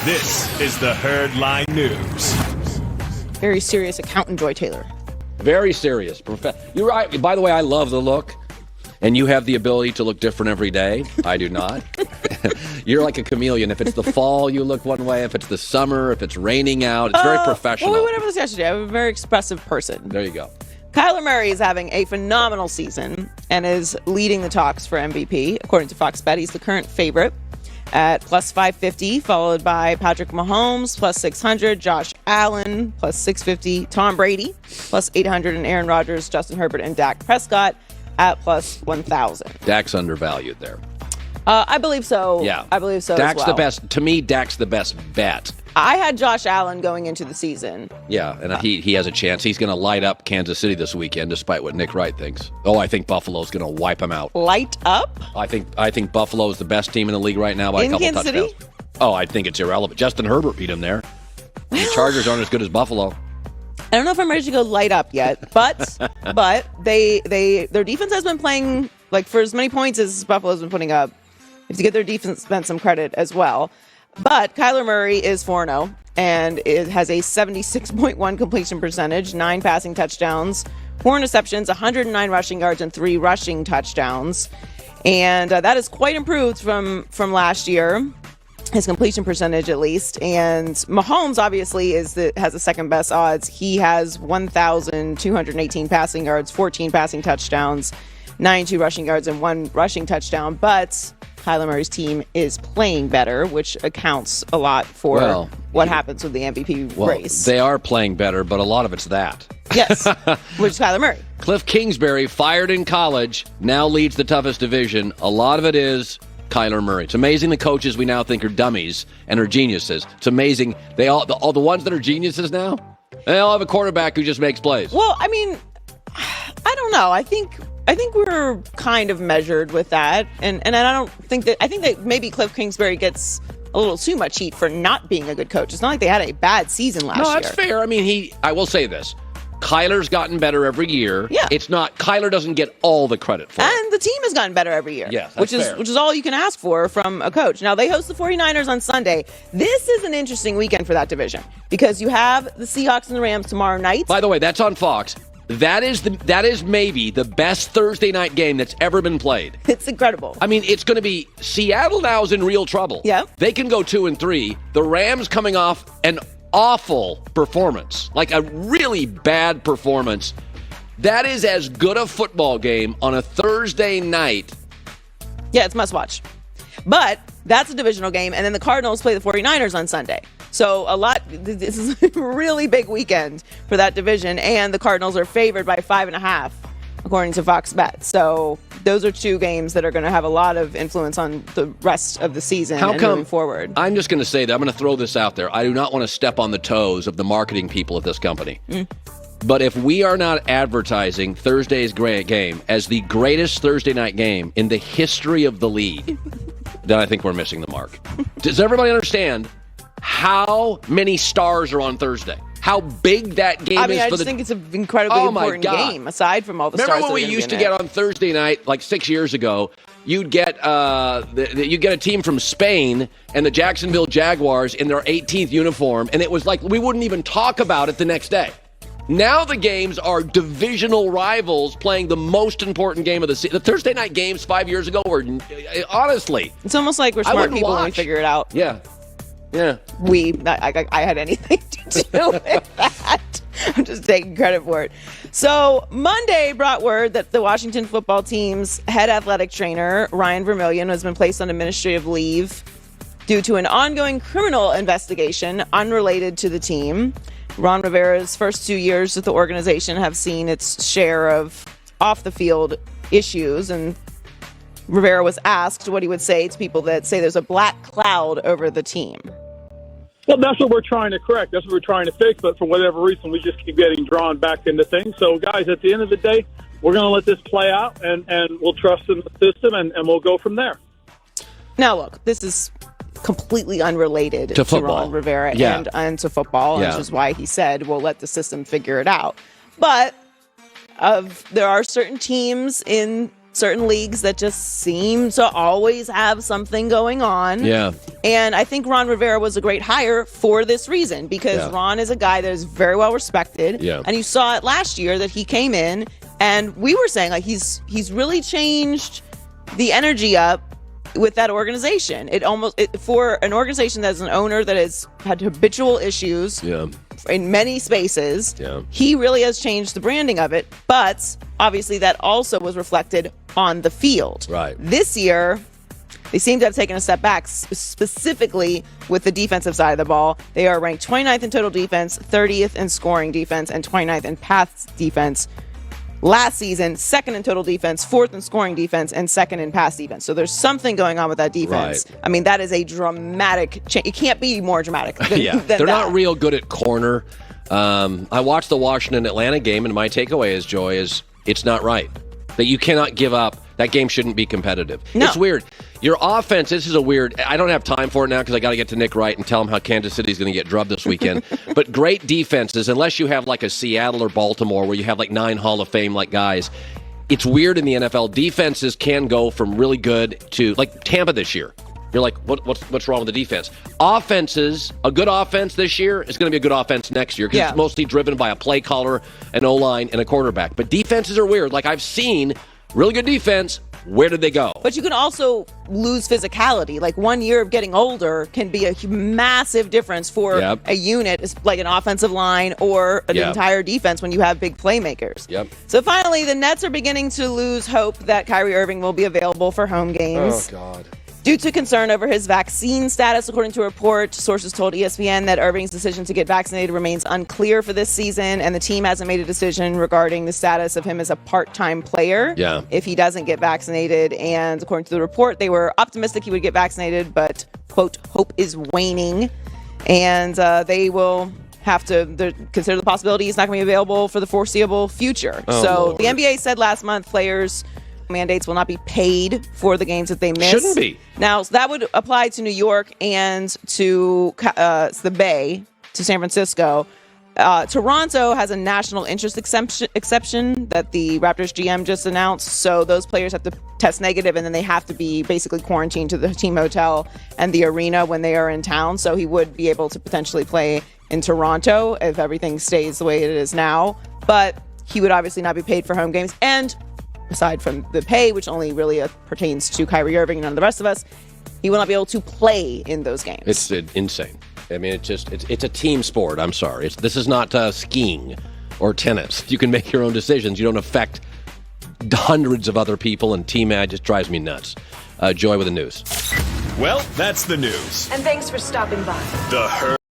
This is the Herd Line News. Very serious accountant, Joy Taylor. Very serious. You're right. By the way, I love the look. And you have the ability to look different every day. I do not. You're like a chameleon. If it's the fall, you look one way. If it's the summer, if it's raining out, it's very professional. Well, we went over this yesterday. I'm a very expressive person. There you go. Kyler Murray is having a phenomenal season and is leading the talks for MVP. According to Fox Bet, he's the current favorite at plus 550, followed by Patrick Mahomes, plus 600, Josh Allen, plus 650, Tom Brady, plus 800, and Aaron Rodgers, Justin Herbert, and Dak Prescott at plus 1,000. Dak's undervalued there. I believe so. Yeah. I believe so Dak's as well. the best. To me, Dak's the best bet. I had Josh Allen going into the season. Yeah, and he has a chance. He's going to light up Kansas City this weekend, despite what Nick Wright thinks. Oh, I think Buffalo's going to wipe him out. Light up? I think Buffalo is the best team in the league right now by a couple Kansas touchdowns. City? Oh, I think it's irrelevant. Justin Herbert beat him there. The Chargers aren't as good as Buffalo. I don't know if I'm ready to go light up yet, but their defense has been playing like for as many points as Buffalo's been putting up. You have to get their defense some credit as well. But Kyler Murray is 4-0 and it has a 76.1 completion percentage, 9 passing touchdowns, 4 interceptions, 109 rushing yards, and 3 rushing touchdowns. And that is quite improved from last year. His completion percentage, at least. And Mahomes, obviously, has the second best odds. He has 1,218 passing yards, 14 passing touchdowns, 92 rushing yards, and 1 rushing touchdown. But Kyler Murray's team is playing better, which accounts a lot for what happens with the MVP race. They are playing better, but a lot of it's that. Yes, which is Kyler Murray. Cliff Kingsbury, fired in college, now leads the toughest division. A lot of it is Kyler Murray. It's amazing the coaches we now think are dummies and are geniuses. It's amazing. All the ones that are geniuses now, they all have a quarterback who just makes plays. Well, I mean, I don't know. I think we're kind of measured with that, and I think that maybe Cliff Kingsbury gets a little too much heat for not being a good coach. It's not like they had a bad season last year. No, that's fair. I mean, I will say this. Kyler's gotten better every year. Yeah. It's not, Kyler doesn't get all the credit for it. And the team has gotten better every year. Yes, which is all you can ask for from a coach. Now, they host the 49ers on Sunday. This is an interesting weekend for that division because you have the Seahawks and the Rams tomorrow night. By the way, that's on Fox. That is maybe the best Thursday night game that's ever been played. It's incredible. I mean, it's going to be Seattle now is in real trouble. Yeah. They can go 2-3. The Rams coming off an awful performance, like a really bad performance. That is as good a football game on a Thursday night. Yeah, it's must watch. But that's a divisional game, and then the Cardinals play the 49ers on Sunday. So this is a really big weekend for that division, and the Cardinals are favored by 5.5, according to Fox Bet. So those are 2 games that are going to have a lot of influence on the rest of the season moving forward. I'm just going to say that. I'm going to throw this out there. I do not want to step on the toes of the marketing people at this company. But if we are not advertising Thursday's great game as the greatest Thursday night game in the history of the league, then I think we're missing the mark. Does everybody understand how many stars are on Thursday? How big that game is? I just think it's an incredibly important game, aside from all the stars. Remember when we used to get on Thursday night, like 6 years ago, you'd get a team from Spain and the Jacksonville Jaguars in their 18th uniform, and it was like we wouldn't even talk about it the next day. Now the games are divisional rivals playing the most important game of the season. The Thursday night games 5 years ago were, honestly... It's almost like we're smart people when we figure it out. Yeah. Yeah. I had anything to do with that. I'm just taking credit for it. So Monday brought word that the Washington football team's head athletic trainer, Ryan Vermillion, has been placed on administrative leave due to an ongoing criminal investigation unrelated to the team. Ron Rivera's first 2 years with the organization have seen its share of off-the-field issues, and Rivera was asked what he would say to people that say there's a black cloud over the team. Well, that's what we're trying to correct. That's what we're trying to fix. But for whatever reason, we just keep getting drawn back into things. So, guys, at the end of the day, we're going to let this play out, and we'll trust in the system, and we'll go from there. Now, look, this is completely unrelated to Ron Rivera and to football, which is why he said, we'll let the system figure it out. But there are certain teams in certain leagues that just seem to always have something going on. Yeah. And I think Ron Rivera was a great hire for this reason, because Ron is a guy that is very well respected. Yeah. And you saw it last year that he came in, and we were saying, like, he's really changed the energy up with that organization. For an organization that has an owner that has had habitual issues in many spaces, he really has changed the branding of it. But obviously that also was reflected on the field. Right. This year, they seem to have taken a step back, specifically with the defensive side of the ball. They are ranked 29th in total defense, 30th in scoring defense, and 29th in pass defense. Last season, 2nd in total defense, 4th in scoring defense, and 2nd in pass defense. So there's something going on with that defense. Right. I mean, that is a dramatic change. It can't be more dramatic than, than They're that. not real good at corner. I watched the Washington-Atlanta game, and my takeaway is, Joy, is it's not right. That you cannot give up. That game shouldn't be competitive. No. It's weird. Your offense, this is a weird, I don't have time for it now because I got to get to Nick Wright and tell him how Kansas City's going to get drubbed this weekend. But great defenses, unless you have like a Seattle or Baltimore where you have like 9 Hall of Fame like guys, it's weird in the NFL. Defenses can go from really good to, like Tampa this year. You're like, what's wrong with the defense? Offenses, a good offense this year is going to be a good offense next year because it's mostly driven by a play caller, an O-line, and a quarterback. But defenses are weird. Like I've seen really good defense. Where did they go? But you can also lose physicality. Like 1 year of getting older can be a massive difference for a unit, like an offensive line or an entire defense when you have big playmakers. So finally, the Nets are beginning to lose hope that Kyrie Irving will be available for home games. Oh, God. Due to concern over his vaccine status, according to a report, sources told ESPN that Irving's decision to get vaccinated remains unclear for this season, and the team hasn't made a decision regarding the status of him as a part-time player if he doesn't get vaccinated. And according to the report, they were optimistic he would get vaccinated, but, quote, hope is waning. And they will have to consider the possibility he's not going to be available for the foreseeable future. Lord. The NBA said last month players' mandates will not be paid for the games that they miss. Shouldn't be. Now, so that would apply to New York and to the Bay, to San Francisco. Toronto has a national interest exception that the Raptors GM just announced. So those players have to test negative, and then they have to be basically quarantined to the team hotel and the arena when they are in town. So he would be able to potentially play in Toronto if everything stays the way it is now. But he would obviously not be paid for home games. And aside from the pay, which only really pertains to Kyrie Irving and none of the rest of us, he will not be able to play in those games. It's insane. I mean, it's a team sport. I'm sorry. This is not skiing or tennis. You can make your own decisions. You don't affect hundreds of other people, and team ad just drives me nuts. Joy with the news. Well, that's the news. And thanks for stopping by. The Herd